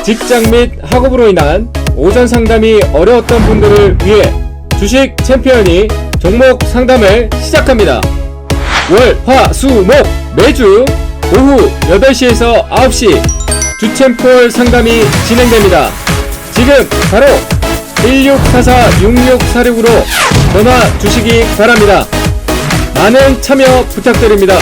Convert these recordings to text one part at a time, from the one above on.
직장 및 학업으로 인한 오전 상담이 어려웠던 분들을 위해 주식 챔피언이 종목 상담을 시작합니다. 월, 화, 수, 목 매주 오후 8시에서 9시 주챔폴 상담이 진행됩니다. 지금 바로 1644-6646으로 전화 주시기 바랍니다. 많은 참여 부탁드립니다.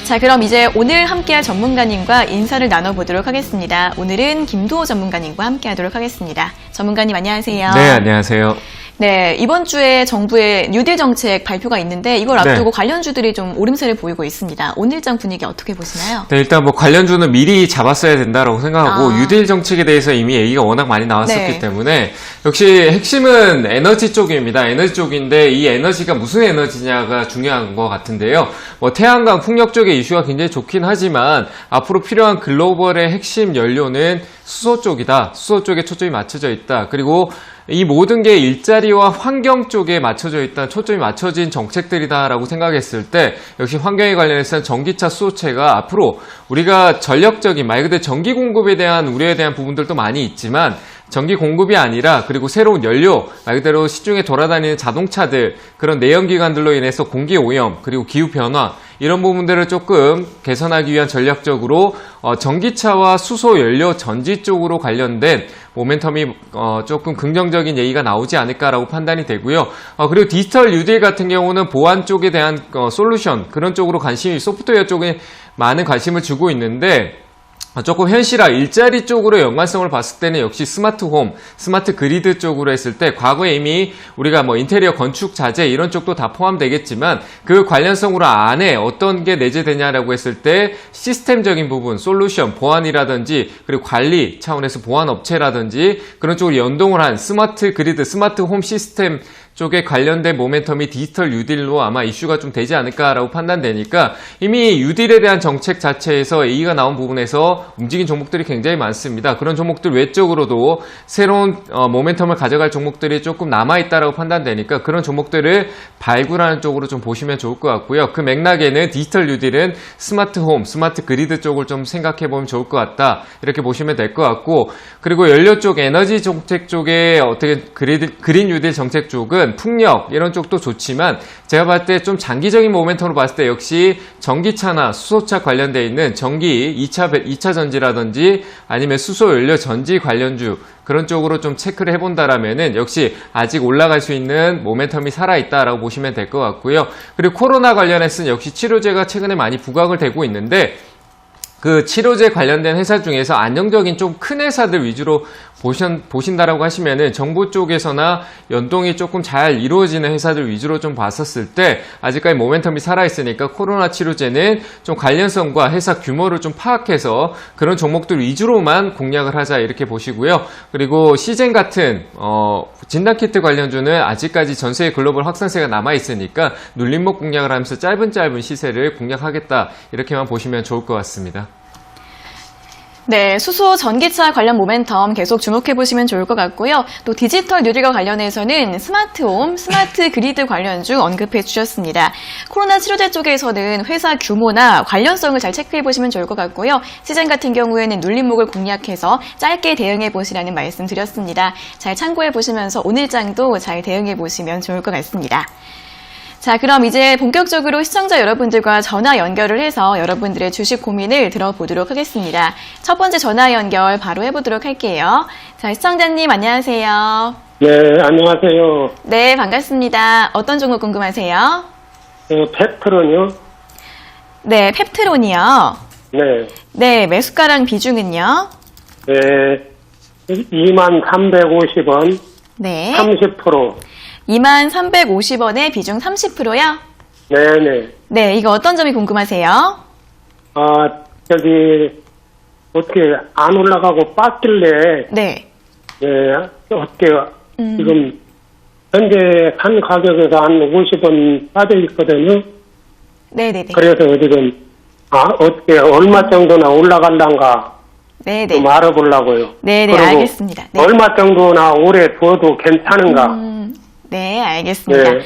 자, 그럼 이제 오늘 함께할 전문가님과 인사를 나눠보도록 하겠습니다. 오늘은 김도호 전문가님과 함께하도록 하겠습니다. 전문가님 안녕하세요. 네, 안녕하세요. 네, 이번 주에 정부의 뉴딜 정책 발표가 있는데 이걸 앞두고 관련주들이 좀 오름세를 보이고 있습니다. 오늘 일정 분위기 어떻게 보시나요? 네, 일단 뭐 관련주는 미리 잡았어야 된다라고 생각하고 뉴딜 정책에 대해서 이미 얘기가 워낙 많이 나왔었기 때문에 역시 핵심은 에너지 쪽입니다. 에너지 쪽인데 이 에너지가 무슨 에너지냐가 중요한 것 같은데요. 뭐 태양광, 풍력 쪽의 이슈가 굉장히 좋긴 하지만 앞으로 필요한 글로벌의 핵심 연료는 수소 쪽이다. 수소 쪽에 초점이 맞춰져 있다. 그리고 이 모든 게 일자리와 환경 쪽에 맞춰져 있다, 초점이 맞춰진 정책들이다라고 생각했을 때 역시 환경에 관련해서는 전기차 수소체가 앞으로 우리가 전력적인 말 그대로 전기 공급에 대한 우려에 대한 부분들도 많이 있지만 전기 공급이 아니라 그리고 새로운 연료, 말 그대로 시중에 돌아다니는 자동차들, 그런 내연기관들로 인해서 공기 오염, 그리고 기후 변화 이런 부분들을 조금 개선하기 위한 전략적으로 전기차와 수소 연료 전지 쪽으로 관련된 모멘텀이 조금 긍정적인 얘기가 나오지 않을까라고 판단이 되고요. 그리고 디지털 뉴딜 같은 경우는 보안 쪽에 대한 솔루션 그런 쪽으로 관심이 소프트웨어 쪽에 많은 관심을 주고 있는데 조금 현실화, 일자리 쪽으로 연관성을 봤을 때는 역시 스마트 홈, 스마트 그리드 쪽으로 했을 때 과거에 이미 우리가 뭐 인테리어 건축 자재 이런 쪽도 다 포함되겠지만 그 관련성으로 안에 어떤 게 내재되냐라고 했을 때 시스템적인 부분, 솔루션, 보안이라든지 그리고 관리 차원에서 보안 업체라든지 그런 쪽으로 연동을 한 스마트 그리드, 스마트 홈 시스템 쪽에 관련된 모멘텀이 디지털 뉴딜로 아마 이슈가 좀 되지 않을까라고 판단되니까 이미 뉴딜에 대한 정책 자체에서 얘기가 나온 부분에서 움직인 종목들이 굉장히 많습니다. 그런 종목들 외적으로도 새로운 모멘텀을 가져갈 종목들이 조금 남아있다라고 판단되니까 그런 종목들을 발굴하는 쪽으로 좀 보시면 좋을 것 같고요. 그 맥락에는 디지털 뉴딜은 스마트 홈, 스마트 그리드 쪽을 좀 생각해보면 좋을 것 같다. 이렇게 보시면 될 것 같고 그리고 연료 쪽, 에너지 정책 쪽에 어떻게 그린 뉴딜 정책 쪽은 풍력 이런 쪽도 좋지만 제가 봤을 때 좀 장기적인 모멘텀으로 봤을 때 역시 전기차나 수소차 관련되어 있는 전기 2차 전지라든지 아니면 수소 연료 전지 관련주 그런 쪽으로 좀 체크를 해본다라면은 역시 아직 올라갈 수 있는 모멘텀이 살아있다라고 보시면 될 것 같고요. 그리고 코로나 관련해서는 역시 치료제가 최근에 많이 부각을 되고 있는데 그 치료제 관련된 회사 중에서 안정적인 좀 큰 회사들 위주로 보신다라고 하시면은 정부 쪽에서나 연동이 조금 잘 이루어지는 회사들 위주로 좀 봤었을 때 아직까지 모멘텀이 살아있으니까 코로나 치료제는 좀 관련성과 회사 규모를 좀 파악해서 그런 종목들 위주로만 공략을 하자 이렇게 보시고요. 그리고 시젠 같은 진단키트 관련주는 아직까지 전세의 글로벌 확산세가 남아있으니까 눌림목 공략을 하면서 짧은 시세를 공략하겠다 이렇게만 보시면 좋을 것 같습니다. 네, 수소 전기차 관련 모멘텀 계속 주목해 보시면 좋을 것 같고요. 또 디지털 뉴딜과 관련해서는 스마트홈, 스마트 그리드 관련주 언급해 주셨습니다. 코로나 치료제 쪽에서는 회사 규모나 관련성을 잘 체크해 보시면 좋을 것 같고요. 시즌 같은 경우에는 눌림목을 공략해서 짧게 대응해 보시라는 말씀 드렸습니다. 잘 참고해 보시면서 오늘장도 잘 대응해 보시면 좋을 것 같습니다. 자, 그럼 이제 본격적으로 시청자 여러분들과 전화 연결을 해서 여러분들의 주식 고민을 들어보도록 하겠습니다. 첫 번째 전화 연결 바로 해보도록 할게요. 자, 시청자님 안녕하세요. 네, 안녕하세요. 네, 반갑습니다. 어떤 종목 궁금하세요? 펩트론이요? 네, 펩트론이요. 네. 네, 매수가랑 비중은요? 네, 23,350원, 네. 30%. 23,350원에 비중 30%요? 네네. 네, 이거 어떤 점이 궁금하세요? 어떻게 안 올라가고 빠질래, 네. 어떻게, 지금, 현재 산 가격에서 한 50원 빠져 있거든요. 네네네. 그래서 지금 어떻게 얼마 정도나 올라갈란가 네네. 좀 알아보려고요. 네네, 그리고 알겠습니다. 네. 얼마 정도나 오래 두어도 괜찮은가? 네, 알겠습니다. 네.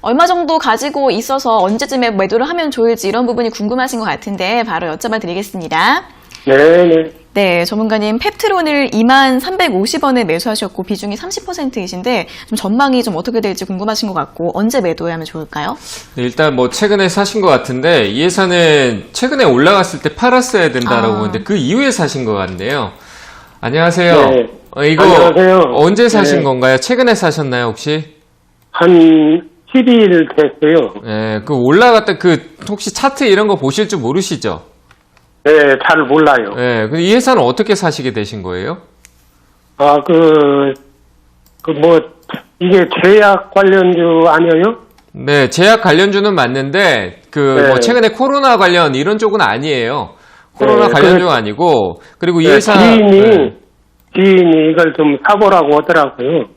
얼마 정도 가지고 있어서 언제쯤에 매도를 하면 좋을지 이런 부분이 궁금하신 것 같은데 바로 여쭤봐 드리겠습니다. 네네. 네, 전문가님 펩트론을 2350원에 매수하셨고 비중이 30%이신데 좀 전망이 좀 어떻게 될지 궁금하신 것 같고 언제 매도하면 좋을까요? 네, 일단 뭐 최근에 사신 것 같은데 이 회사는 최근에 올라갔을 때 팔았어야 된다라고 하는데 그 이후에 사신 것 같네요. 안녕하세요. 네. 이거 안녕하세요. 언제 사신 네. 건가요? 최근에 사셨나요 혹시? 한 12일 됐어요. 네, 그 올라갔다 혹시 차트 이런 거 보실 줄 모르시죠? 네, 잘 몰라요. 네, 이 회사는 어떻게 사시게 되신 거예요? 이게 제약 관련주 아니에요? 네, 제약 관련주는 맞는데 네. 최근에 코로나 관련 이런 쪽은 아니에요. 코로나 네, 관련주가 아니고 그리고 이 네, 회사 지인이 이걸 좀 사보라고 하더라고요.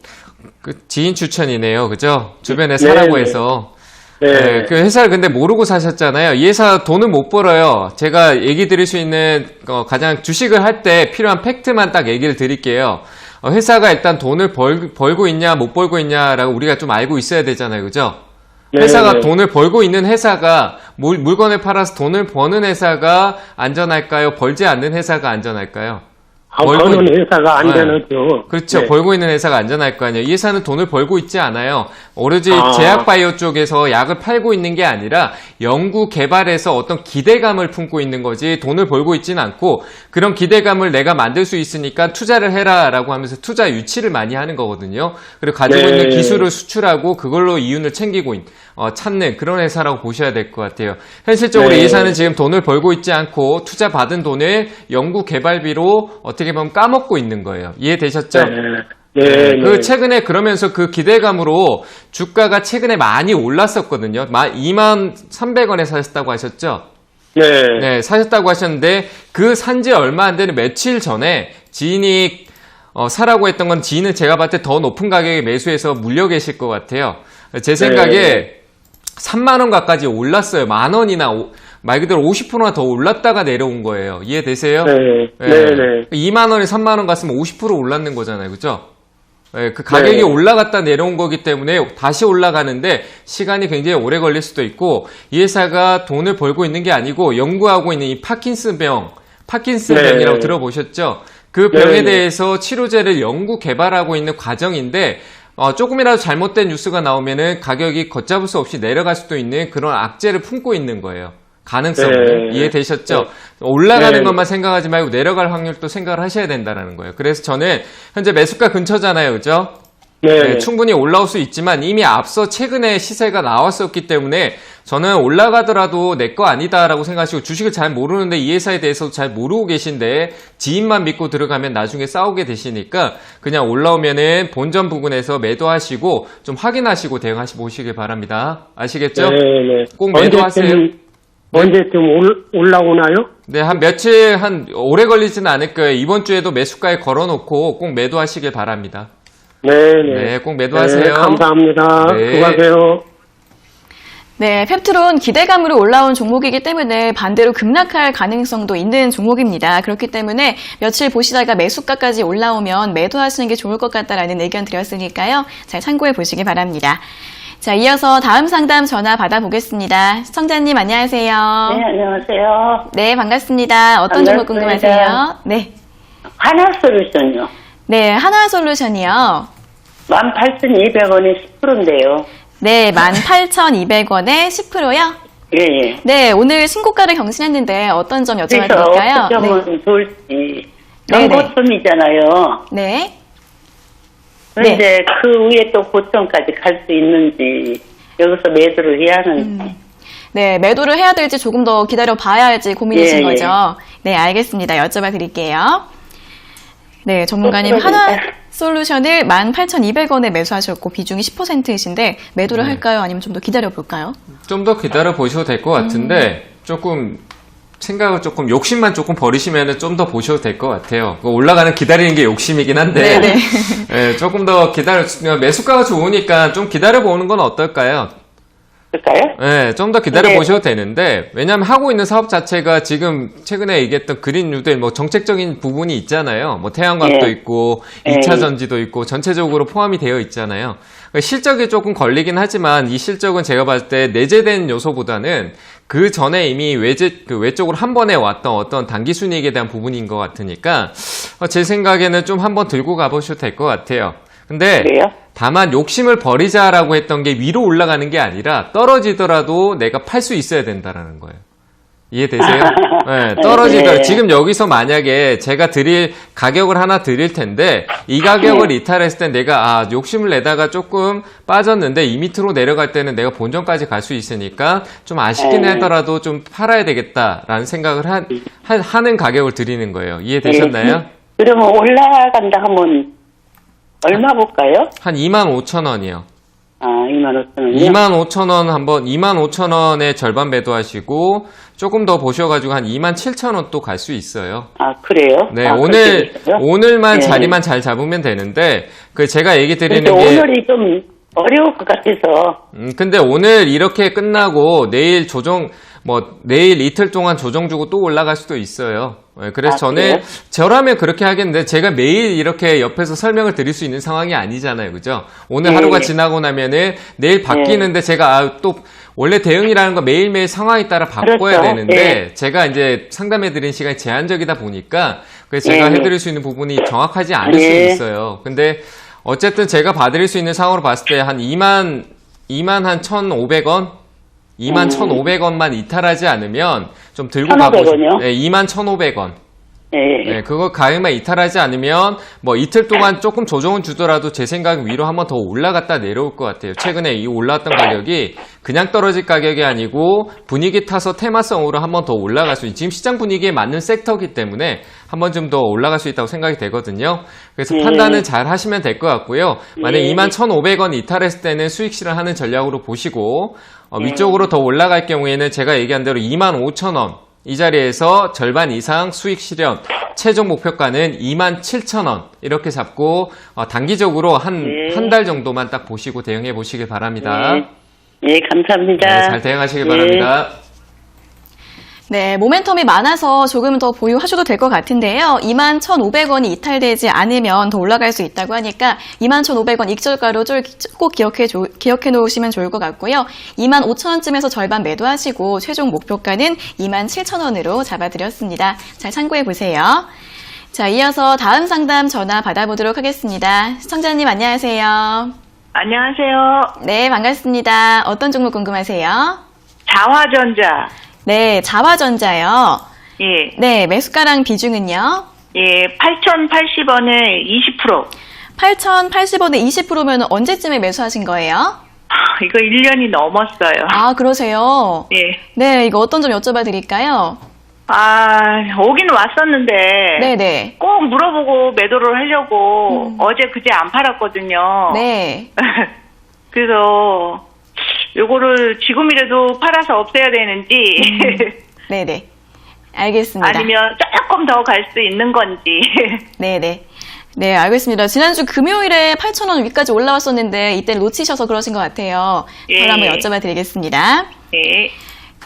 그 지인 추천이네요, 그죠? 주변에 사라고 네. 해서. 네. 네, 그 회사를 근데 모르고 사셨잖아요. 이 회사 돈은 못 벌어요. 제가 얘기 드릴 수 있는 가장 주식을 할 때 필요한 팩트만 딱 얘기를 드릴게요. 회사가 일단 돈을 벌고 있냐 못 벌고 있냐라고 우리가 좀 알고 있어야 되잖아요, 그죠? 네, 회사가 네. 돈을 벌고 있는 회사가 물건을 팔아서 돈을 버는 회사가 안전할까요? 벌지 않는 회사가 안전할까요? 버는 회사가 안전하죠. 그렇죠. 네. 벌고 있는 회사가 안전할 거 아니에요. 이 회사는 돈을 벌고 있지 않아요. 오로지 아. 제약바이오 쪽에서 약을 팔고 있는 게 아니라 연구 개발에서 어떤 기대감을 품고 있는 거지 돈을 벌고 있지는 않고 그런 기대감을 내가 만들 수 있으니까 투자를 해라라고 하면서 투자 유치를 많이 하는 거거든요. 그리고 가지고 네. 있는 기술을 수출하고 그걸로 이윤을 챙기고 찾는 그런 회사라고 보셔야 될 것 같아요. 현실적으로 네. 이 회사는 지금 돈을 벌고 있지 않고 투자 받은 돈을 연구 개발비로 어떻게 보면 까먹고 있는 거예요. 이해되셨죠? 네. 그 최근에 그러면서 그 기대감으로 주가가 최근에 많이 올랐었거든요. 23,300원에 사셨다고 하셨죠? 네. 네, 사셨다고 하셨는데 그 산지 얼마 안 되는 며칠 전에 지인이 사라고 했던 건 지인은 제가 봤을 때 더 높은 가격에 매수해서 물려 계실 것 같아요. 제 생각에 3만 원 가까지 올랐어요. 만 원이나 말 그대로 50%나 더 올랐다가 내려온 거예요. 이해되세요? 네. 네. 2만 원에 3만 원 갔으면 50% 올랐는 거잖아요. 그죠? 네, 그 가격이 네. 올라갔다 내려온 거기 때문에 다시 올라가는데 시간이 굉장히 오래 걸릴 수도 있고 이 회사가 돈을 벌고 있는 게 아니고 연구하고 있는 이 파킨슨병이라고 네. 들어보셨죠? 그 병에 네. 대해서 치료제를 연구 개발하고 있는 과정인데 조금이라도 잘못된 뉴스가 나오면은 가격이 걷잡을 수 없이 내려갈 수도 있는 그런 악재를 품고 있는 거예요. 가능성을. 네. 이해되셨죠? 네. 올라가는 네. 것만 생각하지 말고 내려갈 확률도 생각을 하셔야 된다는 거예요. 그래서 저는 현재 매수가 근처잖아요. 그죠? 네. 충분히 올라올 수 있지만 이미 앞서 최근에 시세가 나왔었기 때문에 저는 올라가더라도 내 거 아니다라고 생각하시고 주식을 잘 모르는데 이 회사에 대해서도 잘 모르고 계신데 지인만 믿고 들어가면 나중에 싸우게 되시니까 그냥 올라오면은 본전 부분에서 매도하시고 좀 확인하시고 대응하시 보시길 바랍니다. 아시겠죠? 네. 꼭 매도하세요. 언제쯤 올라오나요? 네, 한 며칠, 오래 걸리지는 않을 거예요. 이번 주에도 매수가에 걸어놓고 꼭 매도하시길 바랍니다. 네, 꼭 매도하세요. 네, 감사합니다. 네. 수고하세요. 네, 펩트론 기대감으로 올라온 종목이기 때문에 반대로 급락할 가능성도 있는 종목입니다. 그렇기 때문에 며칠 보시다가 매수가까지 올라오면 매도하시는 게 좋을 것 같다라는 의견 드렸으니까요. 잘 참고해 보시기 바랍니다. 자, 이어서 다음 상담 전화 받아보겠습니다. 시청자님 안녕하세요. 네, 안녕하세요. 네, 반갑습니다. 어떤 종목 반갑습니다. 궁금하세요? 네. 하나솔루션요. 네, 하나솔루션이요. 18,200원에 10%인데요. 네, 18,200원에 10%요? 예. 네, 오늘 신고가를 경신했는데 어떤 점 그래서 여쭤봐도 될까요? 어떻게 하면 좋을지. 네네. 정고점이잖아요. 네. 그런데 그 위에 또 고점까지 갈 수 있는지, 여기서 매도를 해야 하는지. 네, 매도를 해야 될지 조금 더 기다려 봐야 할지 고민이신 예, 예. 거죠? 네, 알겠습니다. 여쭤봐 드릴게요. 네, 전문가님 그러니까. 하나솔루션을 18,200원에 매수하셨고 비중이 10%이신데 매도를 네. 할까요? 아니면 좀 더 기다려 볼까요? 좀 더 기다려 보셔도 될 것 같은데 조금 생각을 조금 욕심만 조금 버리시면 좀 더 보셔도 될 것 같아요. 올라가는 기다리는 게 욕심이긴 한데 네네. 네, 조금 더 매수가가 좋으니까 좀 기다려 보는 건 어떨까요? 그럴까요? 네, 좀 더 기다려 네. 보셔도 되는데, 왜냐면 하고 있는 사업 자체가 지금 최근에 얘기했던 그린 뉴딜, 뭐 정책적인 부분이 있잖아요. 뭐 태양광도 예. 있고, 예. 2차 전지도 있고, 전체적으로 포함이 되어 있잖아요. 그러니까 실적이 조금 걸리긴 하지만, 이 실적은 제가 봤을 때 내재된 요소보다는 그 전에 이미 외적으로 한 번에 왔던 어떤 단기 순이익에 대한 부분인 것 같으니까, 제 생각에는 좀 한번 들고 가보셔도 될 것 같아요. 근데 그래요? 다만 욕심을 버리자라고 했던 게 위로 올라가는 게 아니라 떨어지더라도 내가 팔 수 있어야 된다라는 거예요. 이해되세요? 네, 떨어지더라도 네. 지금 여기서 만약에 제가 드릴 가격을 하나 드릴 텐데 이 가격을 이탈했을 때 내가 욕심을 내다가 조금 빠졌는데 이 밑으로 내려갈 때는 내가 본전까지 갈 수 있으니까 좀 아쉽긴 하더라도 좀 팔아야 되겠다라는 생각을 하는 가격을 드리는 거예요. 이해되셨나요? 그러면 올라간다 하면 얼마 볼까요? 한 25,000원이요. 25,000원이요? 25,000원 한번 25,000원에 절반 매도하시고 조금 더 보셔가지고 한 27,000원 또 갈 수 있어요. 그래요? 네, 그렇게 되세요? 오늘만 네. 자리만 잘 잡으면 되는데 그 제가 얘기 드리는 근데 게 오늘이 좀 어려울 것 같아서. 근데 오늘 이렇게 끝나고 내일 내일 이틀 동안 조정 주고 또 올라갈 수도 있어요. 네, 그래서 저는 그래요? 저라면 그렇게 하겠는데 제가 매일 이렇게 옆에서 설명을 드릴 수 있는 상황이 아니잖아요. 그죠? 오늘 네. 하루가 지나고 나면은 내일 바뀌는데 제가 또 원래 대응이라는 거 매일매일 상황에 따라 바꿔야 그렇죠. 되는데 네. 제가 이제 상담해 드리는 시간이 제한적이다 보니까 그래서 제가 네. 해드릴 수 있는 부분이 정확하지 않을 수 네. 있어요. 근데 어쨌든 제가 봐드릴 수 있는 상황으로 봤을 때 한 2만 한 1,500원? 21,500원만 이탈하지 않으면 좀 들고 1,500원 가보세요. 이요? 네, 21,500원. 예. 네, 그거 가격만 이탈하지 않으면 뭐 이틀 동안 조금 조정은 주더라도 제 생각은 위로 한번 더 올라갔다 내려올 것 같아요. 최근에 이 올라왔던 가격이 그냥 떨어질 가격이 아니고 분위기 타서 테마성으로 한번 더 올라갈 수 있는 지금 시장 분위기에 맞는 섹터이기 때문에 한번 좀 더 올라갈 수 있다고 생각이 되거든요. 그래서 판단은 잘 하시면 될 것 같고요. 만약에 21,500원 이탈했을 때는 수익 실현하는 전략으로 보시고 위쪽으로 더 올라갈 경우에는 제가 얘기한 대로 25,000원 이 자리에서 절반 이상 수익 실현, 최종 목표가는 27,000원 이렇게 잡고 단기적으로 한 달 정도만 딱 보시고 대응해 보시길 바랍니다. 예, 감사합니다. 네, 잘 대응하시길 예. 바랍니다. 네, 모멘텀이 많아서 조금 더 보유하셔도 될 것 같은데요. 21,500원이 이탈되지 않으면 더 올라갈 수 있다고 하니까 21,500원 익절가로 꼭 기억해 놓으시면 좋을 것 같고요. 25,000원쯤에서 절반 매도하시고 최종 목표가는 27,000원으로 잡아드렸습니다. 잘 참고해 보세요. 자, 이어서 다음 상담 전화 받아보도록 하겠습니다. 시청자님 안녕하세요. 안녕하세요. 네, 반갑습니다. 어떤 종목 궁금하세요? 자화전자. 네, 자화전자요. 예. 네, 매수가랑 비중은요? 예, 8,080원에 20%. 8,080원에 20%면 언제쯤에 매수하신 거예요? 이거 1년이 넘었어요. 아, 그러세요? 예. 네, 이거 어떤 점 여쭤봐 드릴까요? 오긴 왔었는데. 네네. 꼭 물어보고 매도를 하려고 어제 그제 안 팔았거든요. 네. 그래서 요거를 지금이라도 팔아서 없애야 되는지. 네네. 알겠습니다. 아니면 조금 더 갈 수 있는 건지. 네네. 네, 알겠습니다. 지난주 금요일에 8,000원 위까지 올라왔었는데 이때 놓치셔서 그러신 것 같아요. 예. 저를 한번 여쭤봐 드리겠습니다. 예.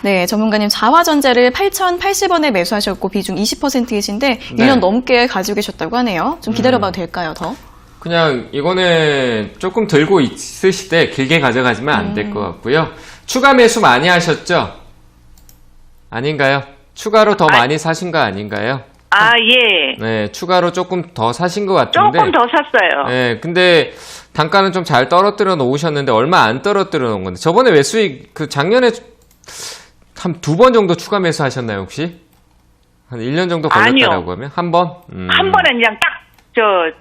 네, 전문가님 자화전자를 8,080원에 매수하셨고 비중 20%이신데 네. 1년 넘게 가지고 계셨다고 하네요. 좀 기다려봐도 될까요, 더? 그냥 이거는 조금 들고 있으실 때 길게 가져가지면 안 될 것 같고요. 추가 매수 많이 하셨죠? 아닌가요? 추가로 더 많이 사신 거 아닌가요? 예. 네, 추가로 조금 더 사신 것 같은데. 조금 더 샀어요. 네, 근데 단가는 좀 잘 떨어뜨려 놓으셨는데 얼마 안 떨어뜨려 놓은 건데 저번에 왜 수익 작년에 한 2번 정도 추가 매수 하셨나요, 혹시? 한 1년 정도 걸렸다라고 하면? 한 번? 한 번에 그냥 딱,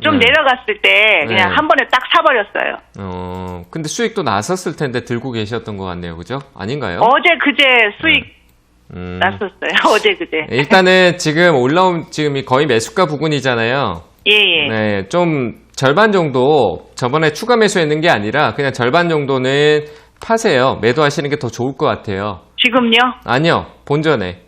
좀 네. 내려갔을 때 그냥 네. 한 번에 딱 사버렸어요. 근데 수익도 났었을 텐데 들고 계셨던 것 같네요, 그죠? 아닌가요? 어제 그제 수익 났었어요. 어제 그제. 일단은 지금 지금 거의 매수가 부근이잖아요. 예. 네, 좀 절반 정도 저번에 추가 매수했는 게 아니라 그냥 절반 정도는 파세요. 매도하시는 게 더 좋을 것 같아요. 지금요? 아니요, 본전에.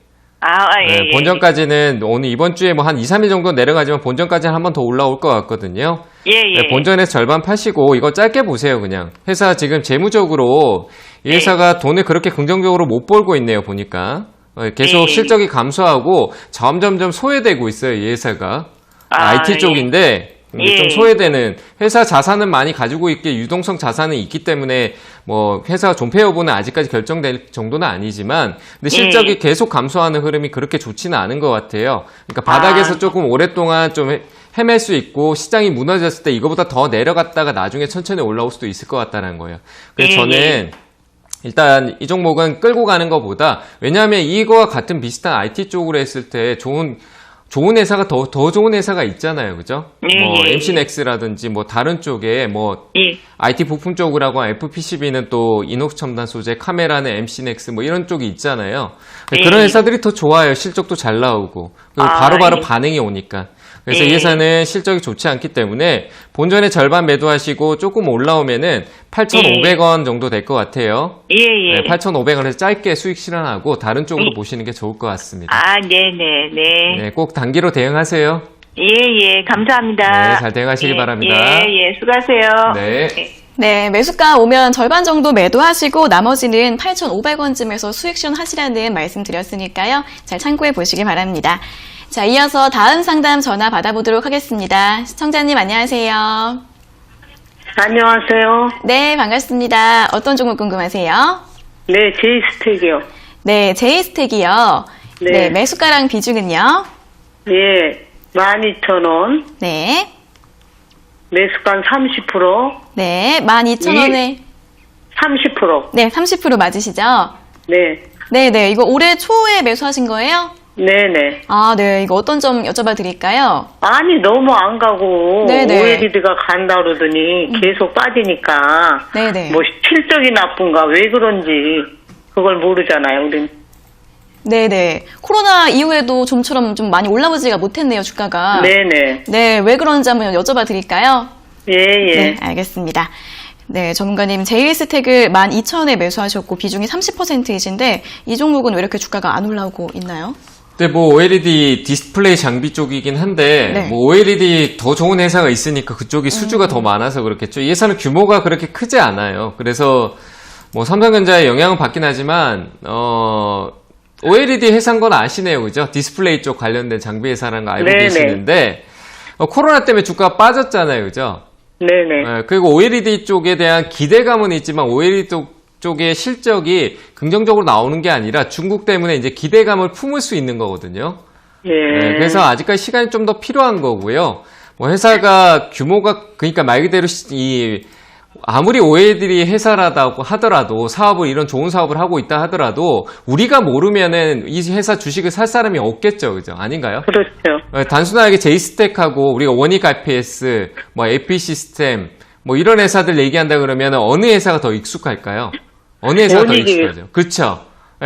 예. 네, 본전까지는 오늘 이번 주에 뭐 한 2, 3일 정도 내려가지만 본전까지는 한 번 더 올라올 것 같거든요. 예. 네, 본전에서 절반 파시고 이거 짧게 보세요. 그냥 회사 지금 재무적으로 이 회사가 돈을 그렇게 긍정적으로 못 벌고 있네요. 보니까 계속 예. 실적이 감소하고 점점점 소외되고 있어요. 이 회사가 IT 예. 쪽인데 예. 좀 소외되는, 회사 자산은 많이 가지고 있게 유동성 자산은 있기 때문에 뭐 회사 존폐 여부는 아직까지 결정될 정도는 아니지만 근데 실적이 계속 감소하는 흐름이 그렇게 좋지는 않은 것 같아요. 그러니까 바닥에서 조금 오랫동안 좀 헤맬 수 있고 시장이 무너졌을 때 이거보다 더 내려갔다가 나중에 천천히 올라올 수도 있을 것 같다는 거예요. 그래서 저는 일단 이 종목은 끌고 가는 것보다, 왜냐하면 이거와 같은 비슷한 IT 쪽으로 했을 때 좋은 회사가 더 좋은 회사가 있잖아요. 그죠? 뭐 MC넥스라든지 뭐 다른 쪽에 뭐 IT 부품 쪽으로 하고 FPCB는 또 이녹스 첨단 소재, 카메라는 MC넥스 뭐 이런 쪽이 있잖아요. 그런 회사들이 더 좋아요. 실적도 잘 나오고. 그리고 바로바로 반응이 오니까. 그래서 이 회사는 실적이 좋지 않기 때문에 본전의 절반 매도하시고 조금 올라오면은 8,500원 정도 될 것 같아요. 네, 8,500원에서 짧게 수익 실현하고 다른 쪽으로 보시는 게 좋을 것 같습니다. 네네네. 네, 꼭 단기로 대응하세요. 감사합니다. 네, 잘 대응하시기 바랍니다. 수고하세요. 네. 네, 매수가 오면 절반 정도 매도하시고 나머지는 8,500원쯤에서 수익 실현하시라는 말씀 드렸으니까요. 잘 참고해 보시기 바랍니다. 자, 이어서 다음 상담 전화 받아보도록 하겠습니다. 시청자님 안녕하세요. 안녕하세요. 네, 반갑습니다. 어떤 종목 궁금하세요? 네, 제이스택이요. 네, 제이스택이요. 네. 네, 매수가랑 비중은요? 예, 12,000원. 네. 매수가 30%. 네, 12,000원에 30%. 네, 30% 맞으시죠? 네. 네, 이거 올해 초에 매수하신 거예요? 네네. 아, 네. 이거 어떤 점 여쭤봐 드릴까요? 아니, 너무 안 가고, 네네. OLED가 간다 그러더니 계속 빠지니까, 네네. 뭐 실적이 나쁜가, 왜 그런지, 그걸 모르잖아요, 우린. 네네. 코로나 이후에도 좀처럼 좀 많이 올라오지가 못했네요, 주가가. 네네. 네, 왜 그런지 한번 여쭤봐 드릴까요? 예. 네, 알겠습니다. 네, 전문가님, 제이스택을 12,000원에 매수하셨고 비중이 30%이신데 이 종목은 왜 이렇게 주가가 안 올라오고 있나요? 근데 뭐 OLED 디스플레이 장비 쪽이긴 한데 네. 뭐 OLED 더 좋은 회사가 있으니까 그쪽이 수주가 더 많아서 그렇겠죠. 이 회사는 규모가 그렇게 크지 않아요. 그래서 뭐 삼성전자의 영향은 받긴 하지만 OLED 회사인 건 아시네요, 그죠? 디스플레이 쪽 관련된 장비 회사라는 거 알고 네네. 계시는데 코로나 때문에 주가가 빠졌잖아요, 그죠? 네네. 그리고 OLED 쪽에 대한 기대감은 있지만 OLED 쪽의 실적이 긍정적으로 나오는 게 아니라 중국 때문에 이제 기대감을 품을 수 있는 거거든요. 예. 그래서 아직까지 시간이 좀 더 필요한 거고요. 뭐 회사가 규모가, 그러니까 말 그대로 아무리 OLED 회사라고 하더라도 사업을, 이런 좋은 사업을 하고 있다 하더라도 우리가 모르면은 이 회사 주식을 살 사람이 없겠죠. 그죠? 아닌가요? 그렇죠. 단순하게 제이스택하고 우리가 원익 IPS, 뭐 AP 시스템, 뭐 이런 회사들 얘기한다 그러면 어느 회사가 더 익숙할까요? 어느 회사가 더 원익이. 익숙하죠? 그쵸?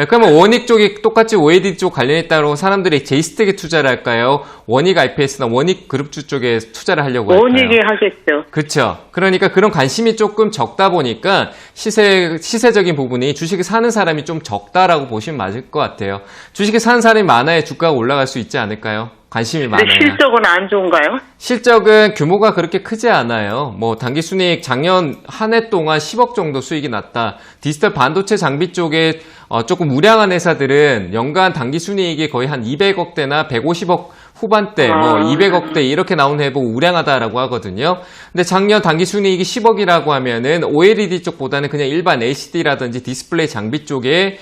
그러면 원익 쪽이 똑같이 OLED 쪽 관련했다고 사람들이 제이스택에 투자를 할까요? 원익 IPS나 원익 그룹주 쪽에 투자를 하려고 할까요? 원익이 하겠죠. 그렇죠. 그러니까 그런 관심이 조금 적다 보니까 시세적인 부분이 주식을 사는 사람이 좀 적다라고 보시면 맞을 것 같아요. 주식을 사는 사람이 많아야 주가가 올라갈 수 있지 않을까요? 관심이 근데 많아요. 실적은 안 좋은가요? 실적은 규모가 그렇게 크지 않아요. 뭐 단기 순이익 작년 한 해 동안 10억 정도 수익이 났다. 디지털 반도체 장비 쪽에 조금 우량한 회사들은 연간 단기 순이익이 거의 한 200억대나 150억 후반대, 뭐 200억대 이렇게 나오는 해 보고 우량하다라고 하거든요. 근데 작년 단기 순이익이 10억이라고 하면은 OLED 쪽보다는 그냥 일반 LCD라든지 디스플레이 장비 쪽에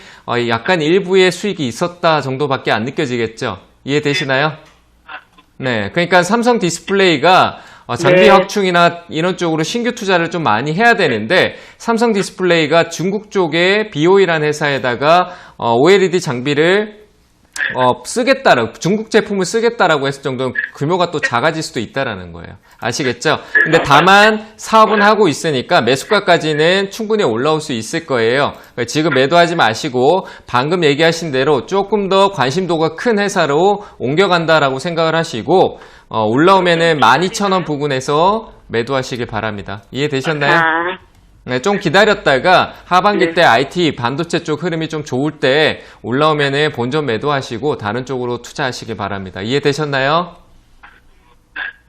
약간 일부의 수익이 있었다 정도밖에 안 느껴지겠죠. 이해되시나요? 네, 그러니까 삼성 디스플레이가 장비 네. 확충이나 이런 쪽으로 신규 투자를 좀 많이 해야 되는데 삼성 디스플레이가 중국 쪽에 BOE라는 회사에다가 OLED 장비를 쓰겠다라고, 중국 제품을 쓰겠다라고 했을 정도는 규모가 또 작아질 수도 있다라는 거예요. 아시겠죠? 근데 다만 사업은 하고 있으니까 매수가까지는 충분히 올라올 수 있을 거예요. 지금 매도하지 마시고 방금 얘기하신 대로 조금 더 관심도가 큰 회사로 옮겨간다라고 생각을 하시고 올라오면은 12,000원 부근에서 매도하시길 바랍니다. 이해되셨나요? 네, 좀 기다렸다가 하반기 때 IT 반도체 쪽 흐름이 좀 좋을 때 올라오면은 본전 매도하시고 다른 쪽으로 투자하시길 바랍니다. 이해되셨나요?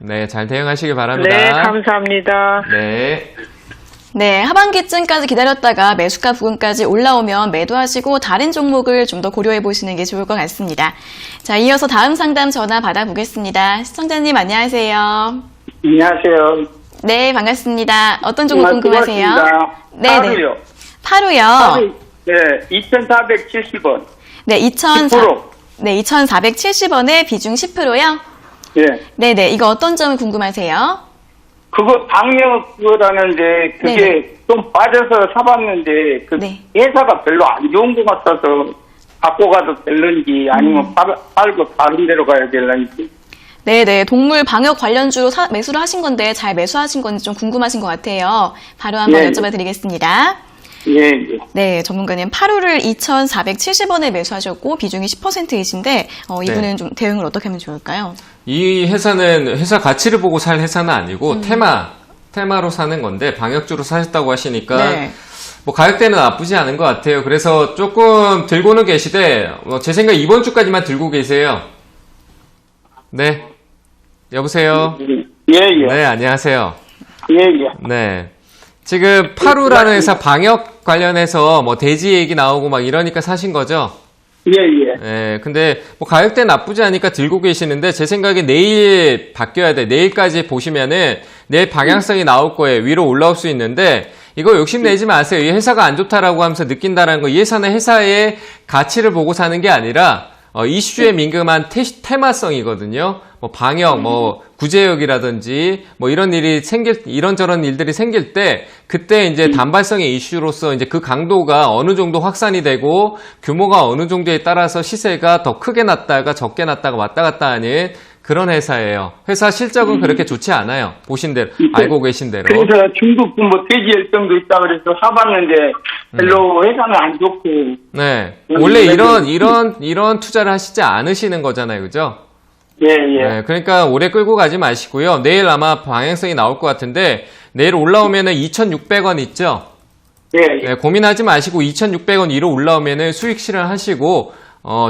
네, 잘 대응하시길 바랍니다. 네, 감사합니다. 네. 네, 하반기쯤까지 기다렸다가 매수가 부근까지 올라오면 매도하시고 다른 종목을 좀 더 고려해 보시는 게 좋을 것 같습니다. 자, 이어서 다음 상담 전화 받아보겠습니다. 시청자님 안녕하세요. 안녕하세요. 네, 반갑습니다. 어떤 종목 궁금하세요? 네, 하루요. 파루요. 네, 2,470원. 네, 10%. 네, 2,470원에 비중 10%요? 예. 네, 네. 이거 어떤 점 궁금하세요? 그거 방역 그거라는데 그게 네네. 좀 빠져서 사봤는데 그 네. 회사가 별로 안 좋은 것 같아서 갖고 가도 될런지 아니면 팔고 다른 데로 가야 될런지. 네, 네. 동물 방역 관련주로 매수를 하신 건데 잘 매수하신 건지 좀 궁금하신 것 같아요. 바로 한번 예. 여쭤봐 드리겠습니다. 예, 예. 네, 전문가님 파루를 2,470원에 매수하셨고 비중이 10%이신데 이분은 네. 좀 대응을 어떻게 하면 좋을까요? 이 회사는 회사 가치를 보고 살 회사는 아니고 테마로 사는 건데 방역주로 사셨다고 하시니까 네. 뭐 가격대는 나쁘지 않은 것 같아요. 그래서 조금 들고는 계시되 제 생각 이번 주까지만 들고 계세요. 네. 여보세요. 예, 예. 네, 안녕하세요. 예, 예. 네. 지금 파루라는 회사 방역 관련해서 뭐 돼지 얘기 나오고 막 이러니까 사신 거죠? 예, 예. 예, 근데 뭐 가격대 나쁘지 않으니까 들고 계시는데 제 생각에 내일 바뀌어야 돼. 내일까지 보시면은 내일 방향성이 나올 거예요. 위로 올라올 수 있는데 이거 욕심내지 마세요. 이 회사가 안 좋다라고 하면서 느낀다라는 거, 이 회사는 회사의 가치를 보고 사는 게 아니라 이슈에 민감한 테마성이거든요. 뭐 방역, 뭐 구제역이라든지 뭐 이런저런 일들이 생길 때 그때 이제 단발성의 이슈로서 이제 그 강도가 어느 정도 확산이 되고 규모가 어느 정도에 따라서 시세가 더 크게 났다가 적게 났다가 왔다 갔다 하는 그런 회사예요. 회사 실적은 그렇게 좋지 않아요. 보신 대로, 알고 계신 대로. 그래서 중국 뭐 돼지 열정도 있다 그래서 사봤는데 별로 회사는 안 좋고. 네. 원래 이런 투자를 하시지 않으시는 거잖아요. 그죠? 예, 예. 네, 그러니까 오래 끌고 가지 마시고요. 내일 아마 방향성이 나올 것 같은데 내일 올라오면은 2,600원 있죠? 예, 예. 네, 고민하지 마시고 2,600원 위로 올라오면은 수익 실현하시고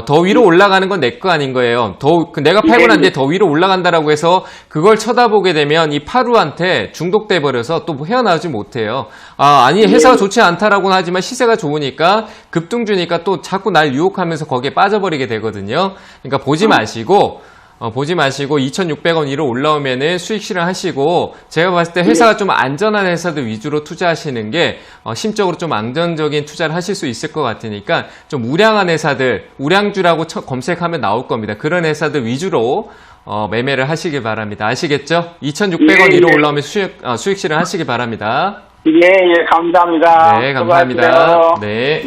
더 위로 올라가는 건 내 거 아닌 거예요. 내가 팔고 난 뒤에 더 위로 올라간다라고 해서 그걸 쳐다보게 되면 이 파루한테 중독돼 버려서 또 헤어나오지 못해요. 아니 회사가 좋지 않다라고는 하지만 시세가 좋으니까 급등주니까 또 자꾸 날 유혹하면서 거기에 빠져버리게 되거든요. 그러니까 보지 마시고 2,600원 위로 올라오면은 수익 실현하시고 제가 봤을 때 회사가 좀 안전한 회사들 위주로 투자하시는 게 심적으로 좀 안정적인 투자를 하실 수 있을 것 같으니까 좀 우량한 회사들, 우량주라고 검색하면 나올 겁니다. 그런 회사들 위주로 매매를 하시길 바랍니다. 아시겠죠? 2,600원 위로 올라오면 수익 실현하시길 바랍니다. 예, 예, 감사합니다. 네, 감사합니다. 수고하세요. 네.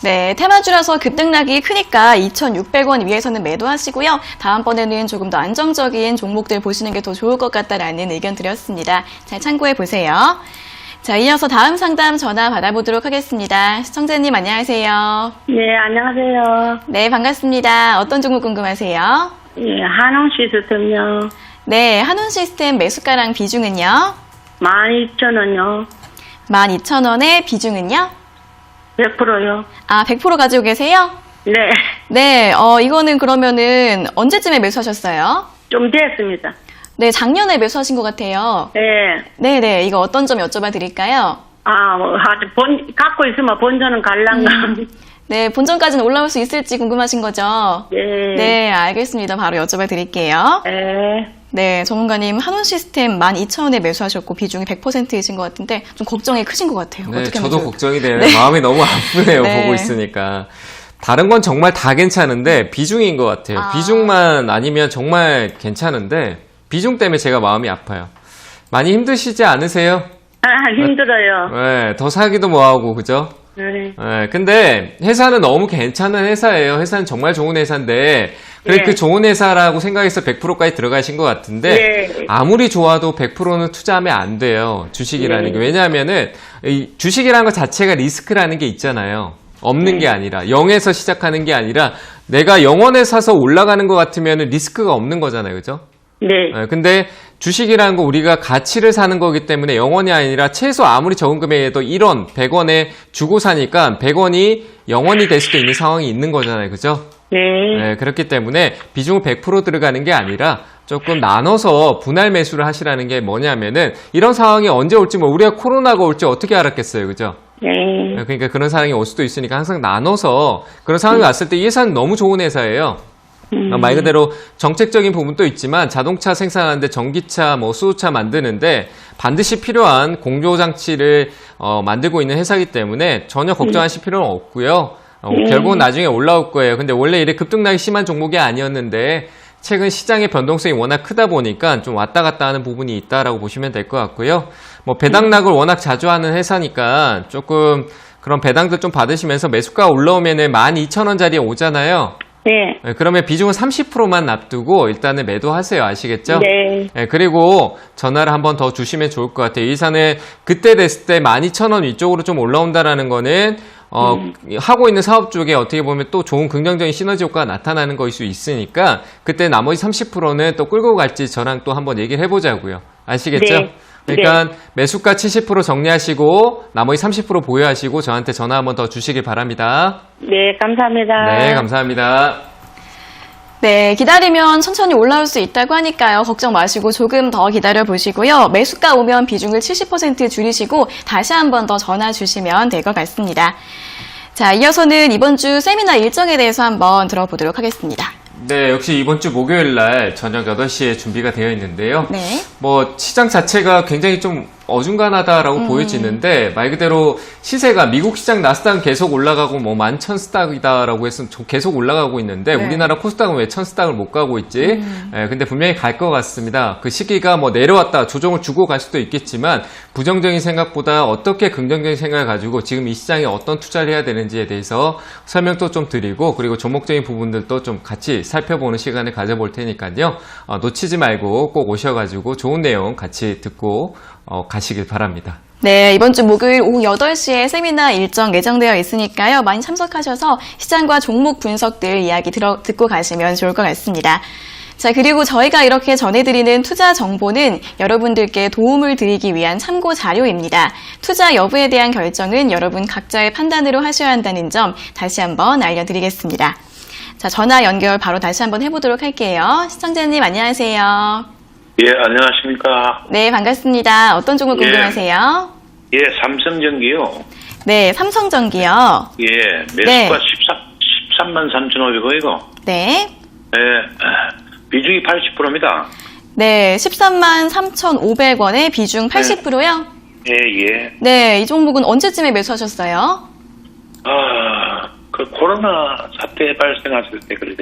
네, 테마주라서 급등락이 크니까 2,600원 위에서는 매도하시고요. 다음번에는 조금 더 안정적인 종목들 보시는 게 더 좋을 것 같다라는 의견 드렸습니다. 잘 참고해 보세요. 자, 이어서 다음 상담 전화 받아보도록 하겠습니다. 시청자님 안녕하세요. 네, 안녕하세요. 네, 반갑습니다. 어떤 종목 궁금하세요? 예, 한홍 시스템요. 네, 한운 시스템 매수가랑 비중은요? 12,000원요. 12,000원의 비중은요? 100%요. 100% 가지고 계세요? 네, 네, 이거는 그러면은 언제쯤에 매수하셨어요? 좀 됐습니다. 네, 작년에 매수하신 것 같아요. 네. 네네, 이거 어떤 점 여쭤봐 드릴까요? 갖고 있으면 본전은 갈랑가. 네, 본전까지는 올라올 수 있을지 궁금하신 거죠? 네. 네, 알겠습니다. 바로 여쭤봐 드릴게요. 네. 네, 전문가님 한운 시스템 12,000원에 매수하셨고 비중이 100%이신 것 같은데 좀 걱정이 크신 것 같아요. 네, 어떻게 하면 저도 좋을까요? 걱정이 돼요. 네. 마음이 너무 아프네요. 네. 보고 있으니까. 다른 건 정말 다 괜찮은데 비중인 것 같아요. 비중만 아니면 정말 괜찮은데 비중 때문에 제가 마음이 아파요. 많이 힘드시지 않으세요? 힘들어요. 네, 더 사기도 뭐하고 그죠? 네. 네, 근데 회사는 너무 괜찮은 회사예요. 회사는 정말 좋은 회사인데 그래 네. 그 좋은 회사라고 생각해서 100%까지 들어가신 것 같은데 네. 아무리 좋아도 100%는 투자하면 안 돼요. 주식이라는 게. 왜냐하면은 이 주식이라는 것 자체가 리스크라는 게 있잖아요. 없는 게 아니라 0에서 시작하는 게 아니라 내가 0원에 사서 올라가는 것 같으면 리스크가 없는 거잖아요. 그죠? 네. 근데 주식이라는 거 우리가 가치를 사는 거기 때문에 0원이 아니라 최소 아무리 적은 금액에도 1원, 100원에 주고 사니까 100원이 0원이 될 수도 있는 상황이 있는 거잖아요. 그죠? 네, 그렇기 때문에 비중은 100% 들어가는 게 아니라 조금 나눠서 분할 매수를 하시라는 게 뭐냐면은 이런 상황이 언제 올지 뭐 우리가 코로나가 올지 어떻게 알았겠어요, 그죠? 네. 그러니까 그런 상황이 올 수도 있으니까 항상 나눠서 그런 상황이 왔을 때 이 회사는 너무 좋은 회사예요. 말 그대로 정책적인 부분도 있지만 자동차 생산하는데 전기차, 뭐 수소차 만드는데 반드시 필요한 공조 장치를 만들고 있는 회사이기 때문에 전혀 걱정하실 필요는 없고요. 결국은 나중에 올라올 거예요. 근데 원래 이렇게 급등락이 심한 종목이 아니었는데 최근 시장의 변동성이 워낙 크다 보니까 좀 왔다 갔다 하는 부분이 있다라고 보시면 될 것 같고요. 뭐 배당락을 워낙 자주 하는 회사니까 조금 그런 배당들 좀 받으시면서 매수가 올라오면은 12,000원짜리에 오잖아요. 네. 그러면 비중은 30%만 납두고 일단은 매도하세요. 아시겠죠? 네. 그리고 전화를 한번 더 주시면 좋을 것 같아요. 이 산에 그때 됐을 때 12,000원 위쪽으로 좀 올라온다라는 거는 하고 있는 사업 쪽에 어떻게 보면 또 좋은 긍정적인 시너지 효과가 나타나는 것일 수 있으니까 그때 나머지 30%는 또 끌고 갈지 저랑 또 한번 얘기를 해보자고요. 아시겠죠? 네. 그러니까 매수가 70% 정리하시고 나머지 30% 보유하시고 저한테 전화 한번 더 주시길 바랍니다. 네, 감사합니다. 네, 감사합니다. 네, 기다리면 천천히 올라올 수 있다고 하니까요. 걱정 마시고 조금 더 기다려 보시고요. 매수가 오면 비중을 70% 줄이시고 다시 한 번 더 전화 주시면 될 것 같습니다. 자, 이어서는 이번 주 세미나 일정에 대해서 한번 들어보도록 하겠습니다. 네, 역시 이번 주 목요일 날 저녁 8시에 준비가 되어 있는데요. 네. 뭐 시장 자체가 굉장히 좀 어중간하다라고 보여지는데 말 그대로 시세가 미국 시장 나스닥은 계속 올라가고 뭐 11,000스닥이다라고 해서 계속 올라가고 있는데 네. 우리나라 코스닥은 왜 1,000스닥을 못 가고 있지? 근데 분명히 갈 것 같습니다. 그 시기가 뭐 내려왔다 조정을 주고 갈 수도 있겠지만 부정적인 생각보다 어떻게 긍정적인 생각을 가지고 지금 이 시장에 어떤 투자를 해야 되는지에 대해서 설명도 좀 드리고 그리고 종목적인 부분들도 좀 같이 살펴보는 시간을 가져볼 테니까요. 놓치지 말고 꼭 오셔가지고 좋은 내용 같이 듣고 가시길 바랍니다. 네, 이번 주 목요일 오후 8시에 세미나 일정 예정되어 있으니까요. 많이 참석하셔서 시장과 종목 분석들 이야기 듣고 가시면 좋을 것 같습니다. 자, 그리고 저희가 이렇게 전해드리는 투자 정보는 여러분들께 도움을 드리기 위한 참고 자료입니다. 투자 여부에 대한 결정은 여러분 각자의 판단으로 하셔야 한다는 점 다시 한번 알려드리겠습니다. 자, 전화 연결 바로 다시 한번 해보도록 할게요. 시청자님 안녕하세요. 예, 안녕하십니까. 네, 반갑습니다. 어떤 종목 궁금하세요? 예, 삼성전기요. 네, 삼성전기요. 예, 매수가 네. 13만 3,500원이고. 네. 예, 비중이 80%입니다. 네, 13만 3,500원에 비중 80%요? 예, 예. 네, 이 종목은 언제쯤에 매수하셨어요? 그 코로나 사태 발생했을 때 그래.